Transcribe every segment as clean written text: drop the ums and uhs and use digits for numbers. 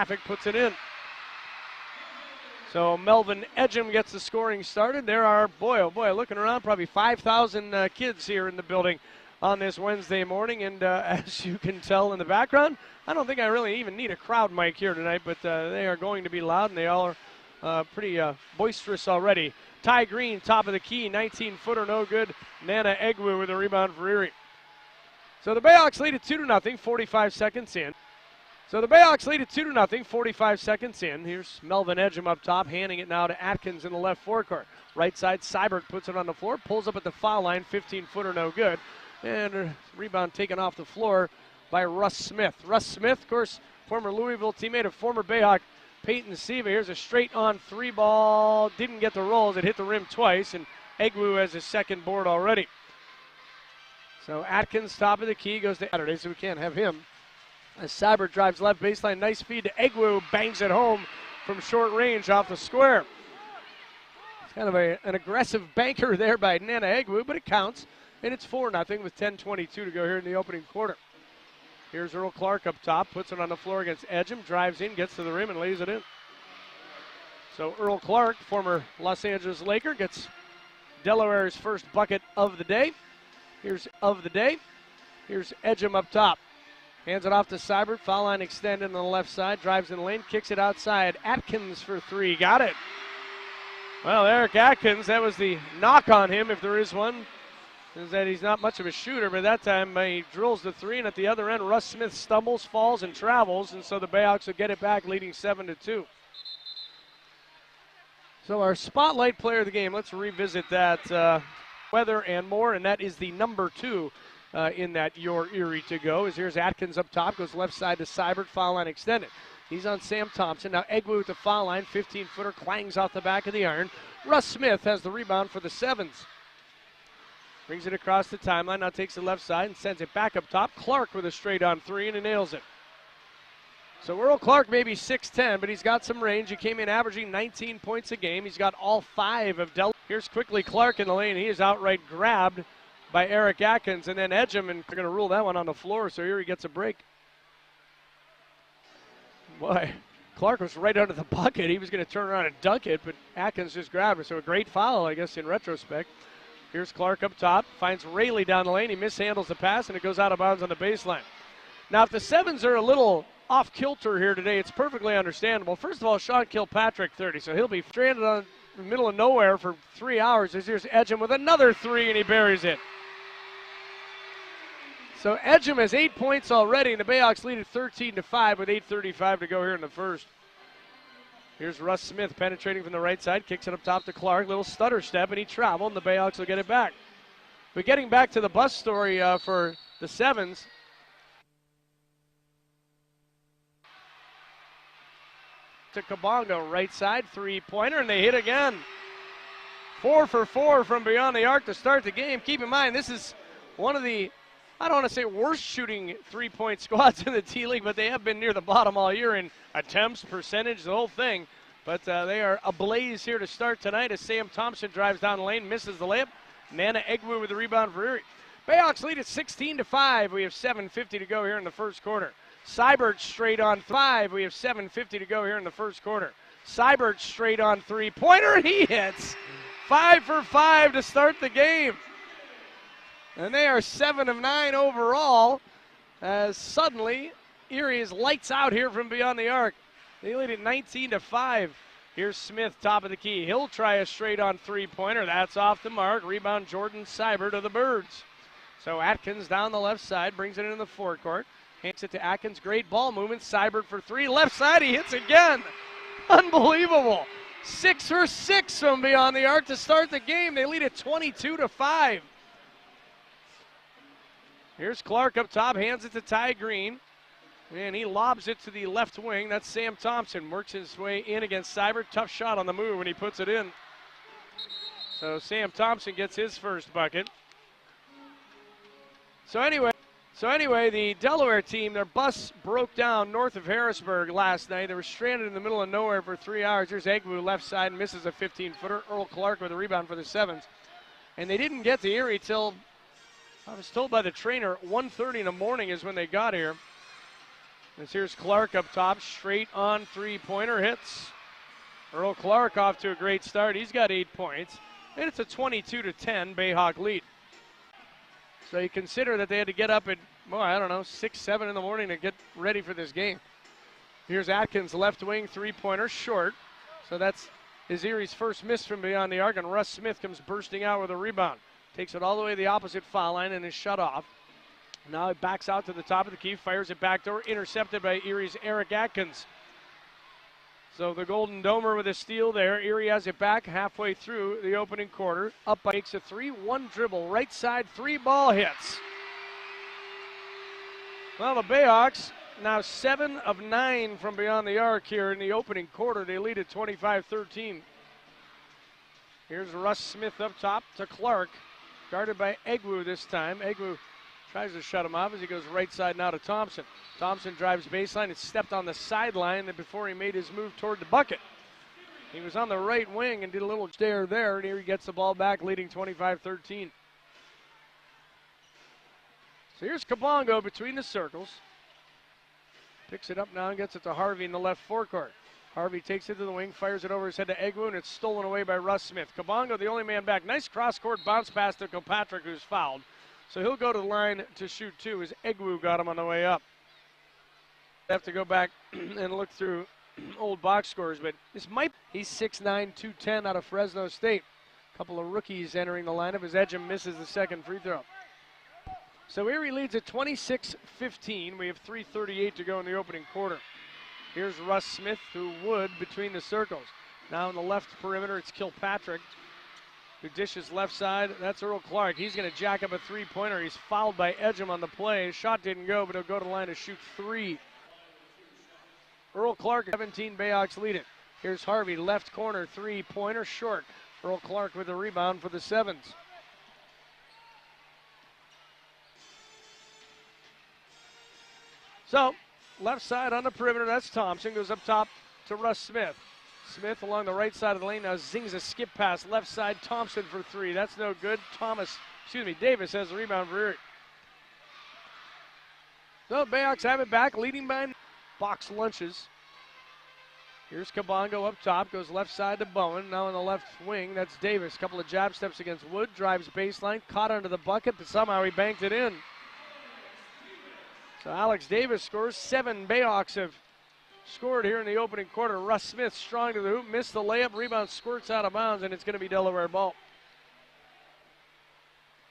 traffic, puts it in. So Melvin Edgem gets the scoring started. There are, boy, oh boy, looking around, probably 5,000 kids here in the building on this Wednesday morning. And as you can tell in the background, I don't think I really even need a crowd mic here tonight, but they are going to be loud, and they all are pretty boisterous already. Ty Green, top of the key, 19-footer, no good. Nana Egwu with a rebound for Erie. So the Bayhawks lead at 2-0, 45 seconds in. 45 seconds in. Here's Melvin Edgem up top, handing it now to Atkins in the left forecourt. Right side, Seibert puts it on the floor, pulls up at the foul line, 15-footer, no good. And a rebound taken off the floor by Russ Smith. Russ Smith, of course, former Louisville teammate of former Bayhawk Peyton Siva. Here's a straight-on three ball. Didn't get the rolls. It hit the rim twice, and Egwu has his second board already. So Atkins, top of the key, goes to Saturday, so we can't have him. As Seibert drives left baseline, nice feed to Egwu, bangs it home from short range off the square. It's kind of an aggressive banker there by Nana Egwu, but it counts. And it's 4-0 with 10:22 to go here in the opening quarter. Here's Earl Clark up top, puts it on the floor against Edgem, drives in, gets to the rim, and lays it in. So Earl Clark, former Los Angeles Laker, gets Delaware's first bucket of the day. Here's Edgem up top. Hands it off to Seibert, foul line extended on the left side, drives in the lane, kicks it outside. Atkins for three, got it. Well, Eric Atkins, that was the knock on him, if there is one, is that he's not much of a shooter, but that time he drills the three, and at the other end, Russ Smith stumbles, falls, and travels, and so the Bayhawks will get it back, leading 7-2. So our spotlight player of the game, let's revisit that weather and more, and that is the number 2 in that Your Erie to go. Here's Atkins up top, goes left side to Seibert, foul line extended. He's on Sam Thompson. Now Egwu with the foul line, 15-footer, clangs off the back of the iron. Russ Smith has the rebound for the Sevens. Brings it across the timeline, now takes the left side and sends it back up top. Clark with a straight-on three, and he nails it. So Earl Clark may be 6'10", but he's got some range. He came in averaging 19 points a game. He's got all 5 of Del. Here's quickly Clark in the lane. He is outright grabbed by Eric Atkins, and then Edgem, and they're going to rule that one on the floor, so here he gets a break. Boy, Clark was right under the bucket. He was going to turn around and dunk it, but Atkins just grabbed it, so a great foul, I guess, in retrospect. Here's Clark up top, finds Rayleigh down the lane. He mishandles the pass, and it goes out of bounds on the baseline. Now, if the Sevens are a little off-kilter here today, it's perfectly understandable. First of all, Sean Kilpatrick, 30, so he'll be stranded on the middle of nowhere for 3 hours. Here's Edgem with another three, and he buries it. So Edgem has 8 points already, and the Bayhawks lead at 13-5 with 8:35 to go here in the first. Here's Russ Smith penetrating from the right side, kicks it up top to Clark, little stutter step, and he traveled, and the Bayhawks will get it back. But getting back to the bus story for the Sevens, to Kabongo, right side, three-pointer, and they hit again. 4 for 4 from beyond the arc to start the game. Keep in mind, this is one of the, I don't want to say worst shooting three-point squads in the T-League, but they have been near the bottom all year in attempts, percentage, the whole thing. But they are ablaze here to start tonight as Sam Thompson drives down the lane, misses the layup. Nana Egwu with the rebound for Erie. Bayhawks lead at 16-5. We have 7:50 to go here in the first quarter. Seibert straight on 5. We have 7:50 to go here in the first quarter. Seibert straight on three-pointer. He hits. 5 for 5 to start the game. And they are 7 of 9 overall as suddenly Erie is lights out here from beyond the arc. They lead at 19-5. Here's Smith, top of the key. He'll try a straight-on three-pointer. That's off the mark. Rebound Jordan Seibert of the Birds. So Atkins down the left side, brings it into the forecourt. Hands it to Atkins. Great ball movement. Seibert for three. Left side, he hits again. Unbelievable. 6 for 6 from beyond the arc to start the game. They lead at 22-5. Here's Clark up top, hands it to Ty Green. And he lobs it to the left wing. That's Sam Thompson. Works his way in against Seibert. Tough shot on the move when he puts it in. So Sam Thompson gets his first bucket. So anyway, the Delaware team, their bus broke down north of Harrisburg last night. They were stranded in the middle of nowhere for 3 hours. There's Egwu left side, misses a 15-footer. Earl Clark with a rebound for the Sevens. And they didn't get to Erie till, I was told by the trainer, 1:30 in the morning is when they got here. As here's Clark up top, straight on three-pointer, hits. Earl Clark off to a great start. He's got 8 points, and it's a 22-10 Bayhawk lead. So you consider that they had to get up at, well, I don't know, 6, 7 in the morning to get ready for this game. Here's Atkins, left wing, three-pointer, short. So that's Ezeri's first miss from beyond the arc, and Russ Smith comes bursting out with a rebound. Takes it all the way to the opposite foul line and is shut off. Now it backs out to the top of the key, fires it backdoor, intercepted by Erie's Eric Atkins. So the Golden Domer with a steal there. Erie has it back halfway through the opening quarter. Up by makes a three, one dribble, right side, three ball hits. Well, the Bayhawks now 7 of 9 from beyond the arc here in the opening quarter. They lead at 25-13. Here's Russ Smith up top to Clark, guarded by Egwu this time. Egwu tries to shut him off as he goes right side now to Thompson. Thompson drives baseline and stepped on the sideline before he made his move toward the bucket. He was on the right wing and did a little stare there, and here he gets the ball back, leading 25-13. So here's Kabongo between the circles. Picks it up now and gets it to Harvey in the left forecourt. Harvey takes it to the wing, fires it over his head to Egwu, and it's stolen away by Russ Smith. Kabongo, the only man back. Nice cross-court bounce pass to Kilpatrick, who's fouled. So he'll go to the line to shoot two as Egwu got him on the way up. Have to go back and look through old box scores, but this might, he's 6'9", 210 out of Fresno State. A couple of rookies entering the lineup as Edgem misses the second free throw. So Erie leads at 26-15. We have 3:38 to go in the opening quarter. Here's Russ Smith, who would between the circles. Now on the left perimeter, it's Kilpatrick, who dishes left side. That's Earl Clark. He's going to jack up a three-pointer. He's fouled by Edgem on the play. Shot didn't go, but he'll go to the line to shoot three. Earl Clark, 17, Bayhawks lead it. Here's Harvey, left corner, three-pointer, short. Earl Clark with the rebound for the Sevens. So, left side on the perimeter, that's Thompson. Goes up top to Russ Smith. Smith along the right side of the lane now zings a skip pass. Left side, Thompson for three. That's no good. Davis has the rebound for Erie. So, Bayhawks have it back, leading by box lunches. Here's Kabongo up top, goes left side to Bowen. Now on the left wing, that's Davis. Couple of jab steps against Wood, drives baseline, caught under the bucket, but somehow he banked it in. So Alex Davis scores. 7 Bayhawks have scored here in the opening quarter. Russ Smith strong to the hoop, missed the layup, rebound squirts out of bounds, and it's going to be Delaware ball.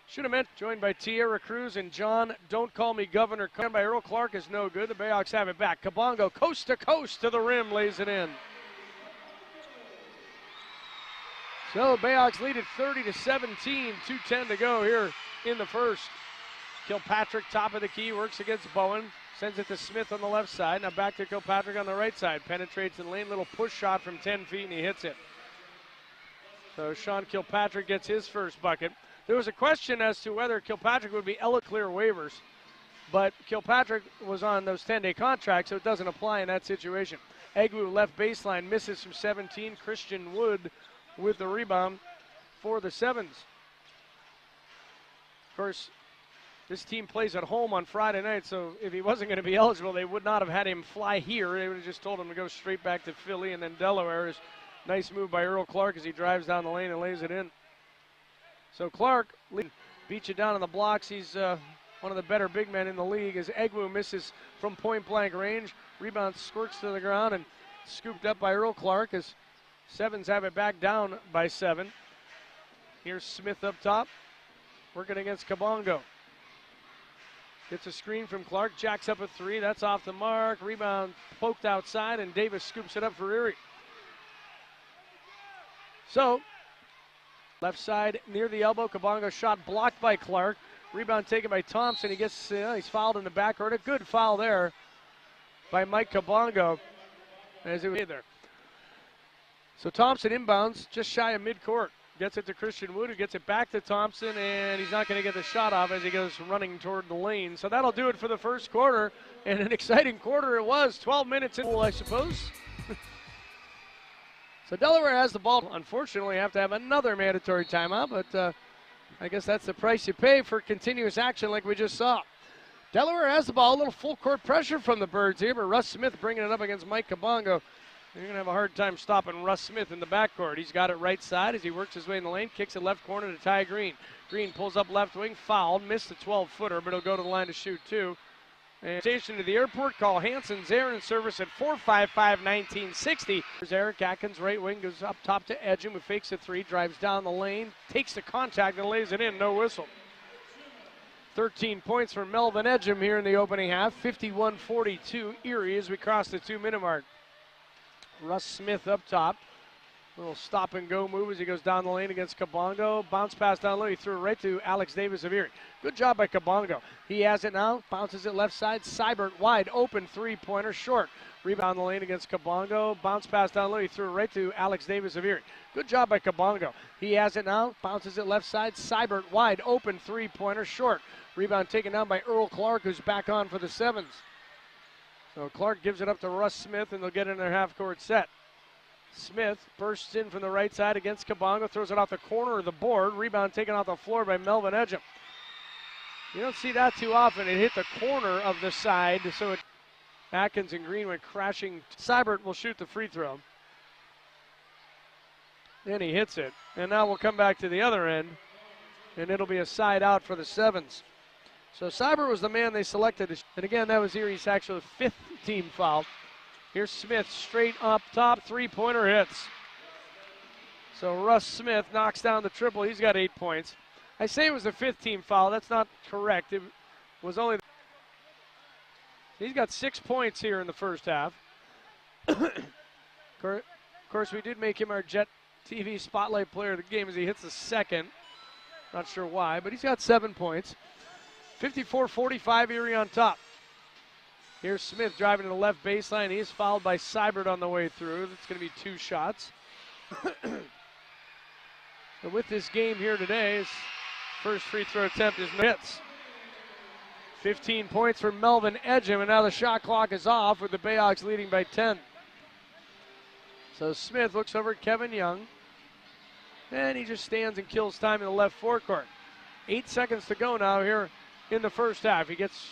Should have meant, joined by Tierra Cruz and John, Don't Call Me Governor. Come by Earl Clark is no good. The Bayhawks have it back. Kabongo coast to coast to the rim, lays it in. So Bayhawks lead at 30-17, 2:10 to go here in the first. Kilpatrick, top of the key, works against Bowen. Sends it to Smith on the left side. Now back to Kilpatrick on the right side. Penetrates in lane, little push shot from 10 feet, and he hits it. So Sean Kilpatrick gets his first bucket. There was a question as to whether Kilpatrick would be clear waivers, but Kilpatrick was on those 10-day contracts, so it doesn't apply in that situation. Egwu left baseline, misses from 17. Christian Wood with the rebound for the Sevens. Of course, this team plays at home on Friday night, so if he wasn't going to be eligible, they would not have had him fly here. They would have just told him to go straight back to Philly and then Delaware. Nice move by Earl Clark as he drives down the lane and lays it in. So Clark beats you down on the blocks. He's one of the better big men in the league as Egwu misses from point-blank range. Rebound squirts to the ground and scooped up by Earl Clark as Sevens have it back down by 7. Here's Smith up top, working against Kabongo. Gets a screen from Clark, jacks up a three. That's off the mark. Rebound poked outside, and Davis scoops it up for Erie. So, left side near the elbow. Kabongo shot blocked by Clark. Rebound taken by Thompson. He gets, he's fouled in the backcourt. A good foul there by Mike Kabongo as it was there. So Thompson inbounds just shy of midcourt. Gets it to Christian Wood, who gets it back to Thompson, and he's not going to get the shot off as he goes running toward the lane. So that'll do it for the first quarter, and an exciting quarter it was. 12 minutes in, I suppose. So Delaware has the ball. Unfortunately, have to have another mandatory timeout, but I guess that's the price you pay for continuous action like we just saw. Delaware has the ball, a little full court pressure from the Birds here, but Russ Smith bringing it up against Mike Kabongo. You're going to have a hard time stopping Russ Smith in the backcourt. He's got it right side as he works his way in the lane, kicks it left corner to Ty Green. Green pulls up left wing, fouled, missed a 12-footer, but he'll go to the line to shoot two. And station to the airport, call Hansen's Aaron service at 4.55-1960. There's Eric Atkins, right wing, goes up top to Edgem, who fakes a three, drives down the lane, takes the contact and lays it in, no whistle. 13 points for Melvin Edgem here in the opening half, 51-42 Erie as we cross the 2-minute mark. Russ Smith up top. Little stop and go move as he goes down the lane against Kabongo. Bounce pass down low. He threw it right to Alex Davis of Erie. Good job by Kabongo. He has it now. Bounces it left side. Seibert wide open three-pointer short. Rebound the lane against Kabongo. Bounce pass down low. He threw it right to Alex Davis of Erie. Good job by Kabongo. He has it now. Bounces it left side. Seibert wide open three-pointer short. Rebound taken down by Earl Clark, who's back on for the Sevens. So Clark gives it up to Russ Smith, and they'll get in their half-court set. Smith bursts in from the right side against Kabongo, throws it off the corner of the board. Rebound taken off the floor by Melvin Edgem. You don't see that too often. It hit the corner of the side, so Atkins and Green went crashing. Seibert will shoot the free throw. Then he hits it. And now we'll come back to the other end, and it'll be a side out for the Sevens. So Seibert was the man they selected. And again, that was Erie's actual 5th team foul. Here's Smith straight up top, three-pointer hits. So Russ Smith knocks down the triple. He's got 8 points. I say it was the 5th team foul. That's not correct. It was only. He's got 6 points here in the first half. Of course, we did make him our Jet TV Spotlight Player of the game as he hits the second. Not sure why, but he's got 7 points. 54-45 Erie on top. Here's Smith driving to the left baseline. He is fouled by Seibert on the way through. That's going to be 2 shots. And with this game here today, his first free throw attempt is no hits. 15 points for Melvin Edgem, and now the shot clock is off with the Bayhawks leading by 10. So Smith looks over at Kevin Young, and he just stands and kills time in the left forecourt. 8 seconds to go now here in the first half. He gets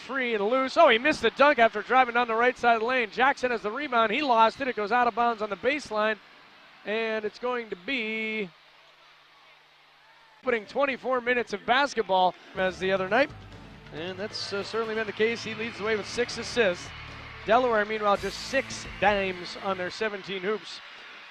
free and loose. Oh, he missed the dunk after driving down the right side of the lane. Jackson has the rebound. He lost it. It goes out of bounds on the baseline, and it's going to be putting 24 minutes of basketball as the other night, and that's certainly been the case. He leads the way with 6 assists. Delaware, meanwhile, just 6 dimes on their 17 hoops.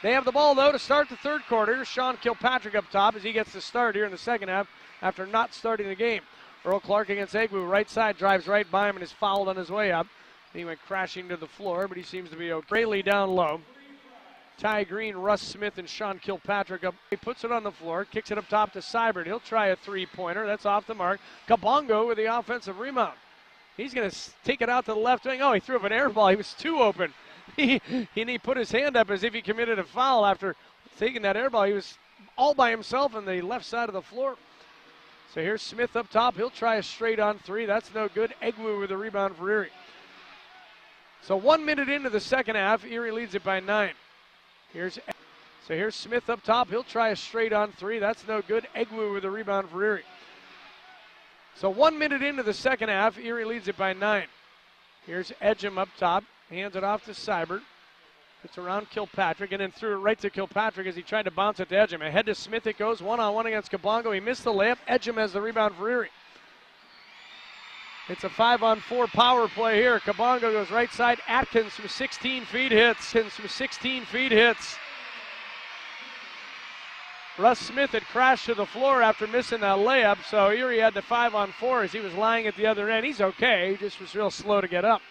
They have the ball, though, to start the third quarter. Sean Kilpatrick up top as he gets the start here in the second half after not starting the game. Earl Clark against Egwu, right side, drives right by him and is fouled on his way up. He went crashing to the floor, but he seems to be okay. Braley down low. Ty Green, Russ Smith, and Sean Kilpatrick up. He puts it on the floor, kicks it up top to Seibert. He'll try a three-pointer. That's off the mark. Kabongo with the offensive rebound. He's going to take it out to the left wing. Oh, he threw up an air ball. He was too open. He put his hand up as if he committed a foul after taking that air ball. He was all by himself on the left side of the floor. So here's Smith up top. He'll try a straight-on three. That's no good. Egwu with the rebound for Erie. So 1 minute into the second half, Erie leads it by 9. Here's Smith up top. He'll try a straight-on three. That's no good. Egwu with the rebound for Erie. So 1 minute into the second half, Erie leads it by 9. Here's Edgem up top. Hands it off to Seibert. It's around Kilpatrick and then threw it right to Kilpatrick as he tried to bounce it to Edgem. Ahead to Smith it goes, one-on-one against Kabongo. He missed the layup. Edgem has the rebound for Erie. It's a 5-on-4 power play here. Kabongo goes right side. Atkins from 16 feet hits. Russ Smith had crashed to the floor after missing that layup, so Erie had the 5-on-4 as he was lying at the other end. He's okay. He just was real slow to get up.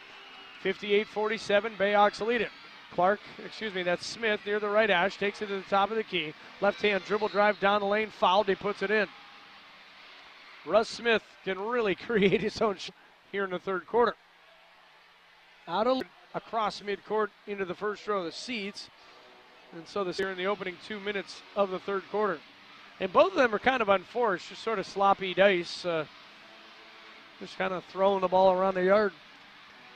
58-47, Bayhawks lead it. That's Smith near the right hash, takes it to the top of the key. Left-hand dribble drive down the lane, fouled, he puts it in. Russ Smith can really create his own here in the third quarter. Across midcourt into the first row of the seats. And so this here in the opening 2 minutes of the third quarter. And both of them are kind of unforced, just sort of sloppy dice. Just kind of throwing the ball around the yard.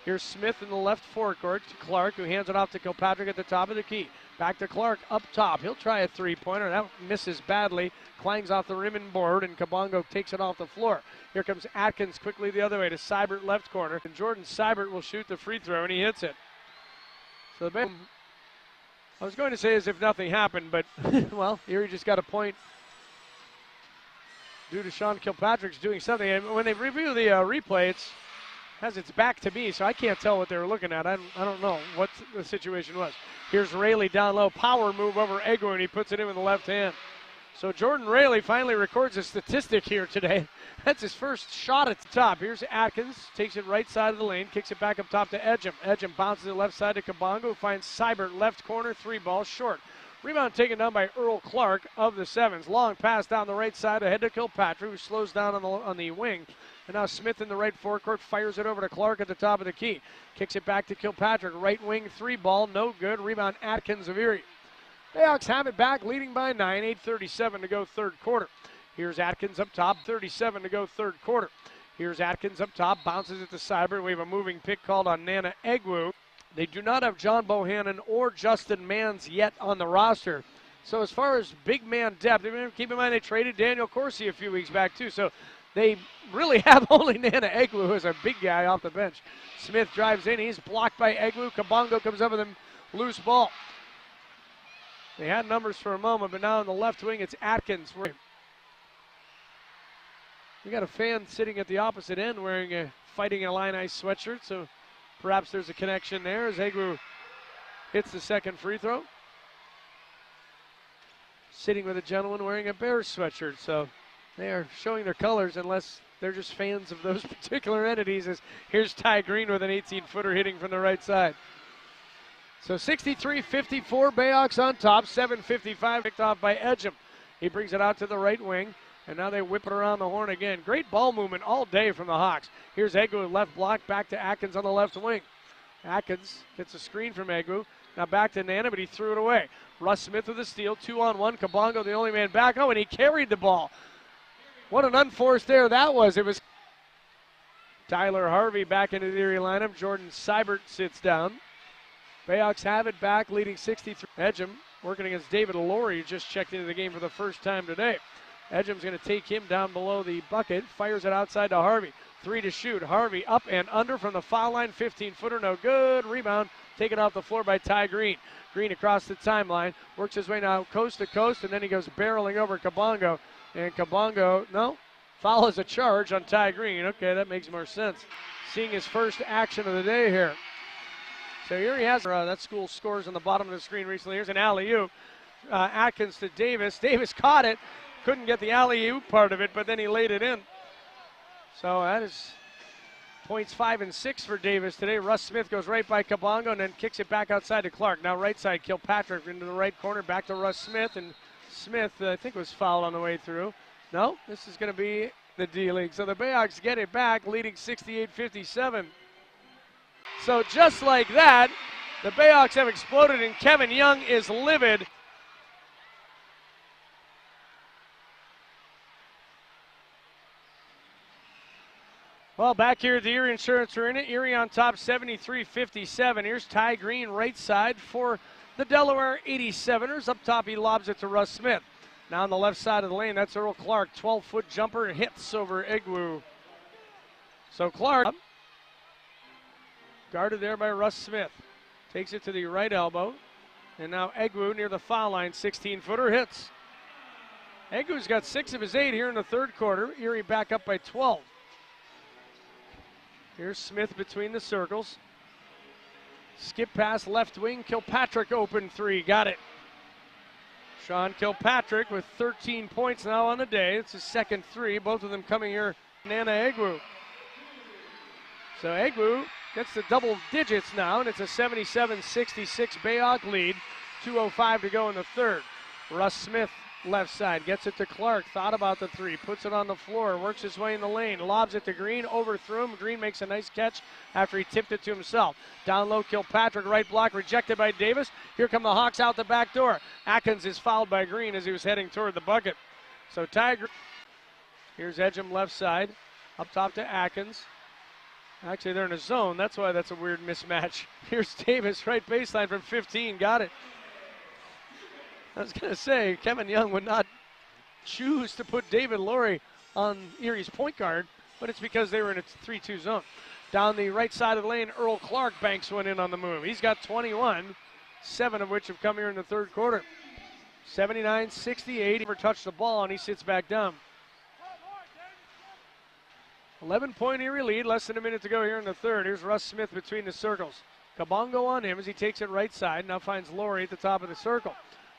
Here's Smith in the left forecourt to Clark, who hands it off to Kilpatrick at the top of the key. Back to Clark up top. He'll try a three-pointer. That misses badly. Clangs off the rim and board, and Kabongo takes it off the floor. Here comes Atkins quickly the other way to Seibert left corner. And Jordan Seibert will shoot the free throw, and he hits it. So I was going to say as if nothing happened, but, well, Erie just got a point due to Sean Kilpatrick's doing something. And when they review the replay, it has its back to me, so I can't tell what they were looking at. I don't know what the situation was. Here's Rayleigh down low. Power move over Egwu, and he puts it in with the left hand. So Jordan Rayleigh finally records a statistic here today. That's his first shot at the top. Here's Atkins, takes it right side of the lane, kicks it back up top to Edgem. Edgem bounces it left side to Kabongo, who finds Seibert left corner, three ball short. Rebound taken down by Earl Clark of the Sevens. Long pass down the right side ahead to Kilpatrick, who slows down on the wing. And now Smith in the right forecourt fires it over to Clark at the top of the key. Kicks it back to Kilpatrick. Right wing three ball, no good. Rebound Atkins of Erie. Bayhawks have it back, leading by 9, 8:37 to go third quarter. Here's Atkins up top, 37 to go third quarter. Here's Atkins up top, bounces it to Seibert. We have a moving pick called on Nana Egwu. They do not have John Bohannon or Justin Manns yet on the roster. So as far as big man depth, keep in mind they traded Daniel Corsi a few weeks back too. So they really have only Nana Egwu, who is a big guy off the bench. Smith drives in, he's blocked by Egwu. Kabongo comes up with him, loose ball. They had numbers for a moment, but now on the left wing it's Atkins. We got a fan sitting at the opposite end wearing a Fighting Illini sweatshirt, so perhaps there's a connection there as Egwu hits the second free throw. Sitting with a gentleman wearing a Bears sweatshirt, so they are showing their colors unless they're just fans of those particular entities. As here's Ty Green with an 18-footer hitting from the right side. So 63-54, Bayhawks on top, 7:55 picked off by Edgem. He brings it out to the right wing. And now they whip it around the horn again. Great ball movement all day from the Hawks. Here's Egwu, left block, back to Atkins on the left wing. Atkins gets a screen from Egwu. Now back to Nana, but he threw it away. Russ Smith with a steal, 2-on-1. Kabongo, the only man back. Oh, and he carried the ball. What an unforced error that was. It was Tyler Harvey back into the Erie lineup. Jordan Seibert sits down. Bayhawks have it back, leading 63. Edgem working against David Laurie, who just checked into the game for the first time today. Edgem's going to take him down below the bucket, fires it outside to Harvey. 3 to shoot. Harvey up and under from the foul line, 15-footer, no good. Rebound taken off the floor by Ty Green. Green across the timeline, works his way now coast to coast, and then he goes barreling over Kabongo. And Kabongo, no, follows a charge on Ty Green. Okay, that makes more sense. Seeing his first action of the day here. So here he has, that school scores on the bottom of the screen recently. Here's an alley-oop. Atkins to Davis. Davis caught it. Couldn't get the alley-oop part of it, but then he laid it in. So that is points 5 and 6 for Davis today. Russ Smith goes right by Kabongo and then kicks it back outside to Clark. Now right side, Kilpatrick into the right corner, back to Russ Smith. And Smith, I think, was fouled on the way through. No, this is going to be the D-League. So the Bayhawks get it back, leading 68-57. So just like that, the Bayhawks have exploded, and Kevin Young is livid. Well, back here at the Erie Insurance Arena, Erie on top 73-57. Here's Ty Green right side for the Delaware 87ers. Up top, he lobs it to Russ Smith. Now on the left side of the lane, that's Earl Clark. 12-foot jumper hits over Egwu. So Clark, guarded there by Russ Smith. Takes it to the right elbow. And now Egwu near the foul line, 16-footer hits. Egwu's got 6 of his 8 here in the third quarter. Erie back up by 12. Here's Smith between the circles. Skip pass left wing. Kilpatrick open 3. Got it. Sean Kilpatrick with 13 points now on the day. It's his second 3. Both of them coming here. Nana Egwu. So Egwu gets to double digits now, and it's a 77-66 Bayhawk lead. 2:05 to go in the third. Russ Smith left side, gets it to Clark, thought about the 3, puts it on the floor, works his way in the lane, lobs it to Green, overthrew him. Green makes a nice catch after he tipped it to himself. Down low, Kilpatrick, right block, rejected by Davis. Here come the Hawks out the back door. Atkins is fouled by Green as he was heading toward the bucket. So Tiger. Here's Edgem left side, up top to Atkins. Actually, they're in a zone. That's why that's a weird mismatch. Here's Davis, right baseline from 15. Got it. I was going to say, Kevin Young would not choose to put David Laurie on Erie's point guard, but it's because they were in a 3-2 zone. Down the right side of the lane, Earl Clark banks one in on the move. He's got 21, 7 of which have come here in the third quarter. 79-68, he never touched the ball, and he sits back down. 11-point Erie lead, less than a minute to go here in the third. Here's Russ Smith between the circles. Kabongo on him as he takes it right side, now finds Laurie at the top of the circle.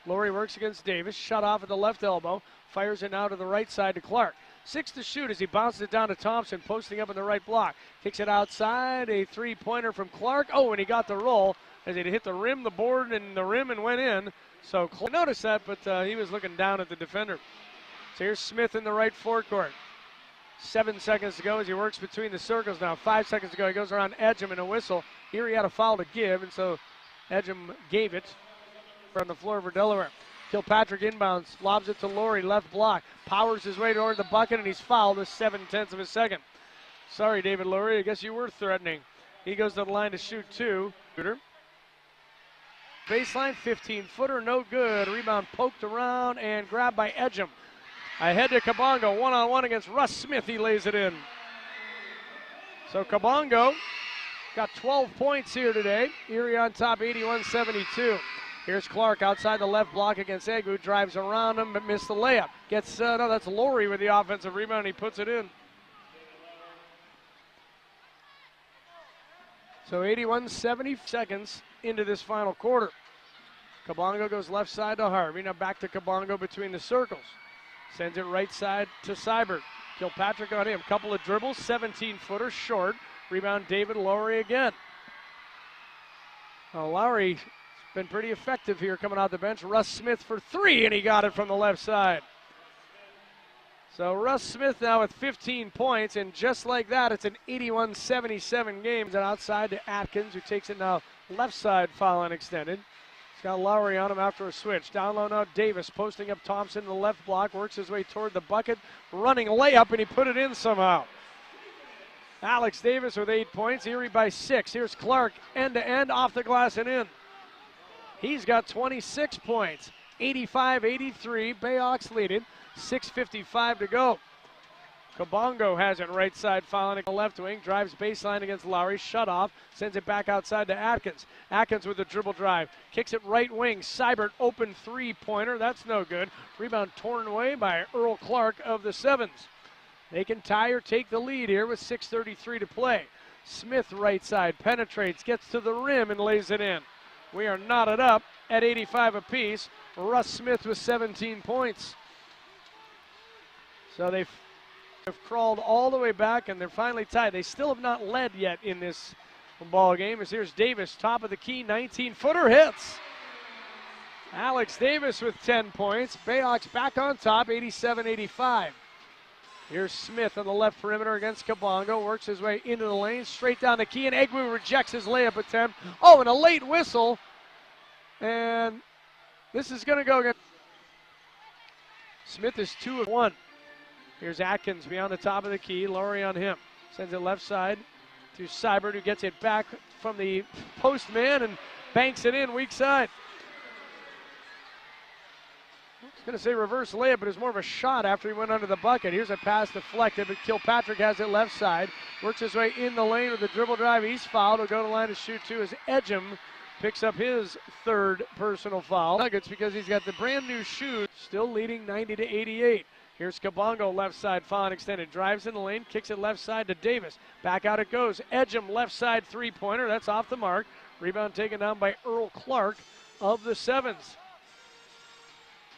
Laurie works against Davis, shut off at the left elbow, fires it now to the right side to Clark. 6 to shoot as he bounces it down to Thompson, posting up in the right block. Kicks it outside, a three-pointer from Clark. Oh, and he got the roll as it hit the rim, the board, and the rim and went in. So Clark noticed that, but he was looking down at the defender. So here's Smith in the right forecourt. 7 seconds to go as he works between the circles now. 5 seconds to go, he goes around Edgem and a whistle. Erie had a foul to give, and so Edgem gave it from the floor for Delaware. Kilpatrick inbounds, lobs it to Laurie, left block, powers his way toward the bucket, and he's fouled with 7/10 of a second. Sorry, David Laurie, I guess you were threatening. He goes to the line to shoot 2. Baseline, 15-footer, no good. Rebound poked around and grabbed by Edgem. Ahead to Kabongo, one-on-one against Russ Smith, he lays it in. So Kabongo got 12 points here today. Erie on top, 81-72. Here's Clark outside the left block against Egu, drives around him but missed the layup. Gets, no, that's Laurie with the offensive rebound, he puts it in. So 81-70 seconds into this final quarter. Kabongo goes left side to Harvey, now back to Kabongo between the circles. Sends it right side to Seibert. Kilpatrick on him, couple of dribbles, 17-footer, short. Rebound David Laurie again. Well, Laurie been pretty effective here coming out the bench. Russ Smith for 3, and he got it from the left side. So Russ Smith now with 15 points, and just like that, it's an 81-77 game. And outside to Atkins, who takes it now left side, foul unextended. He's got Laurie on him after a switch. Down low now Davis, posting up Thompson in the left block, works his way toward the bucket, running layup, and he put it in somehow. Alex Davis with 8 points, Erie by 6. Here's Clark, end-to-end, off the glass and in. He's got 26 points, 85-83, Bayhawks lead it, 6:55 to go. Kabongo has it right side, fouling at the left wing, drives baseline against Laurie, shut off, sends it back outside to Atkins. Atkins with the dribble drive, kicks it right wing, Seibert open three-pointer, that's no good. Rebound torn away by Earl Clark of the Sevens. They can tie or take the lead here with 6:33 to play. Smith right side, penetrates, gets to the rim and lays it in. We are knotted up at 85 apiece. Russ Smith with 17 points. So they've crawled all the way back, and they're finally tied. They still have not led yet in this ball game. As here's Davis, top of the key, 19-footer hits. Alex Davis with 10 points. Bayhawks back on top, 87-85. Here's Smith on the left perimeter against Kabongo. Works his way into the lane, straight down the key, and Egwu rejects his layup attempt. Oh, and a late whistle. And this is going to go again. Smith is 2 of 1. Here's Atkins beyond the top of the key. Laurie on him. Sends it left side to Seibert, who gets it back from the post man and banks it in weak side. I was going to say reverse layup, but it was more of a shot after he went under the bucket. Here's a pass deflected, but Kilpatrick has it left side. Works his way in the lane with the dribble drive. He's fouled. He'll go to the line to shoot 2 as Edgem picks up his 3rd personal foul. Nuggets because he's got the brand new shoe, still leading 90-88. Here's Kabongo left side, foul extended. Drives in the lane, kicks it left side to Davis. Back out it goes. Edgem left side three-pointer. That's off the mark. Rebound taken down by Earl Clark of the Sevens.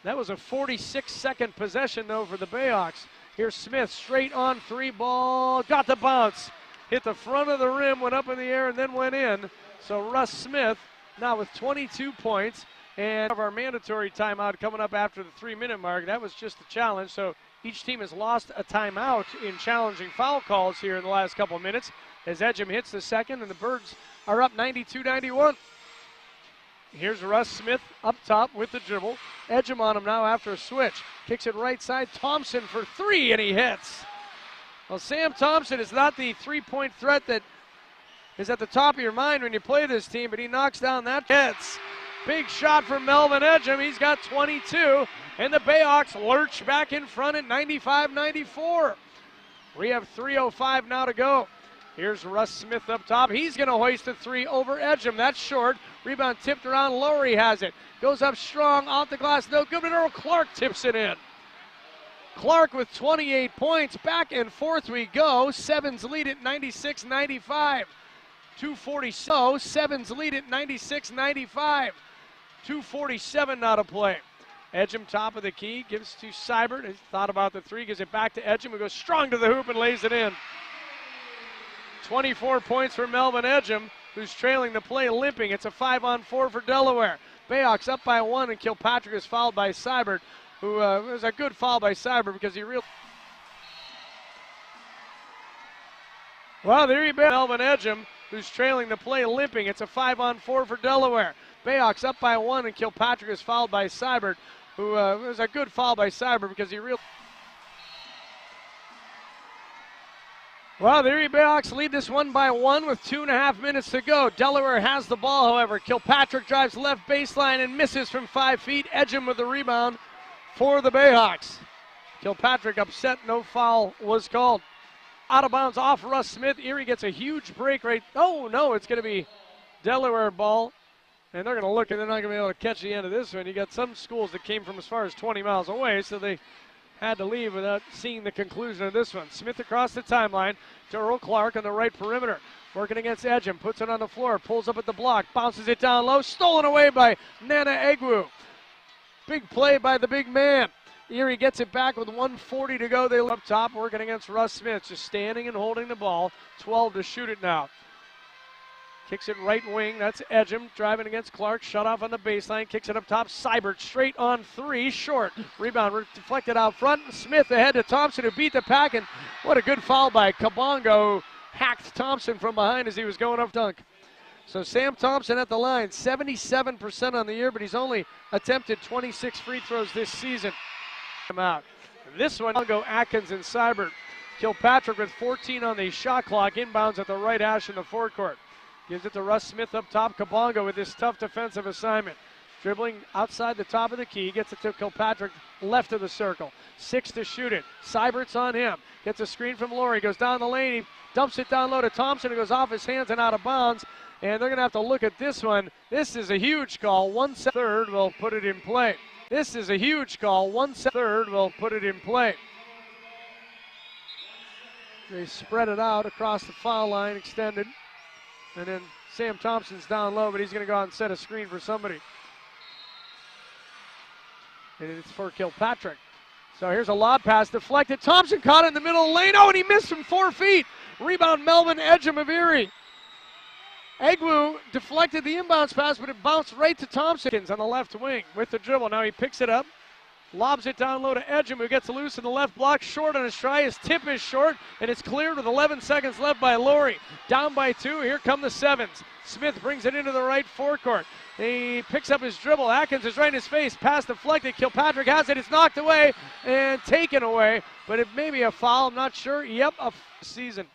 That was a 46-second possession, though, for the Bayhawks. Here's Smith, straight on 3 ball. Got the bounce. Hit the front of the rim, went up in the air, and then went in. So Russ Smith now with 22 points. And of our mandatory timeout coming up after the 3-minute mark. That was just a challenge. So each team has lost a timeout in challenging foul calls here in the last couple of minutes. As Edgem hits the second, and the Birds are up 92-91. Here's Russ Smith up top with the dribble. Edgem on him now after a switch. Kicks it right side. Thompson for 3, and he hits. Well, Sam Thompson is not the three-point threat that is at the top of your mind when you play this team, but he knocks down that hits. Big shot from Melvin Edgem. He's got 22, and the Bayhawks lurch back in front at 95-94. We have 3:05 now to go. Here's Russ Smith up top. He's going to hoist a three over Edgem. That's short. Rebound tipped around. Lowry has it. Goes up strong, off the glass. No good, but Earl Clark tips it in. Clark with 28 points. Back and forth we go. Sevens lead at 96-95. 2:40. Sevens lead at 96-95. 2:47 now to play. Edgem top of the key. Gives to Seibert. He's thought about the three. Gives it back to Edgem, who goes strong to the hoop and lays it in. 24 points for Melvin Edgem, who's trailing the play, limping. It's a 5-on-4 for Delaware. Bayhawks up by one, and Kilpatrick is fouled by Seibert, who was a good foul by Seibert because he really. Well, there you go. Melvin Edgem, who's trailing the play, limping. It's a 5-on-4 for Delaware. Bayhawks up by one, and Kilpatrick is fouled by Seibert, who was a good foul by Seibert because he really. Well, the Erie Bayhawks lead this one by one with 2.5 minutes to go. Delaware has the ball, however. Kilpatrick drives left baseline and misses from 5 feet. Edgem with the rebound for the Bayhawks. Kilpatrick upset, no foul was called. Out of bounds off Russ Smith. Erie gets a huge break right. Oh, no, it's going to be Delaware ball. And they're going to look, and they're not going to be able to catch the end of this one. You got some schools that came from as far as 20 miles away, so they had to leave without seeing the conclusion of this one. Smith across the timeline to Earl Clark on the right perimeter. Working against Edgem, puts it on the floor, pulls up at the block, bounces it down low, stolen away by Nana Egwu. Big play by the big man. Erie gets it back with 1:40 to go. They look up top, working against Russ Smith, just standing and holding the ball. 12 to shoot it now. Kicks it right wing. That's Edgem driving against Clark. Shut off on the baseline. Kicks it up top. Seibert straight on three. Short. Rebound deflected out front. Smith ahead to Thompson, who beat the pack. And what a good foul by Kabongo, who hacked Thompson from behind as he was going up dunk. So Sam Thompson at the line. 77% on the year, but he's only attempted 26 free throws this season. Out. This one, go Atkins and Seibert. Kilpatrick with 14 on the shot clock. Inbounds at the right hash in the forecourt. Gives it to Russ Smith up top. Kabongo with this tough defensive assignment. Dribbling outside the top of the key. Gets it to Kilpatrick left of the circle. 6 to shoot it. Seibert's on him. Gets a screen from Lowry. Goes down the lane. He dumps it down low to Thompson. It goes off his hands and out of bounds. And they're going to have to look at this one. This is a huge call. 1/3 will put it in play. This is a huge call. 1/3 will put it in play. They spread it out across the foul line, extended. And then Sam Thompson's down low, but he's going to go out and set a screen for somebody. And it's for Kilpatrick. So here's a lob pass deflected. Thompson caught it in the middle of the lane. Oh, and he missed from 4 feet. Rebound Melvin Edgem of Erie. Egwu deflected the inbounds pass, but it bounced right to Thompson on the left wing with the dribble. Now he picks it up, lobs it down low to Edgem, who gets loose in the left block. Short on his try. His tip is short, and it's cleared with 11 seconds left by Lowry. Down by 2. Here come the Sevens. Smith brings it into the right forecourt. He picks up his dribble. Atkins is right in his face. Pass deflected. Kilpatrick has it. It's knocked away and taken away, but it may be a foul. I'm not sure. Yep, a season.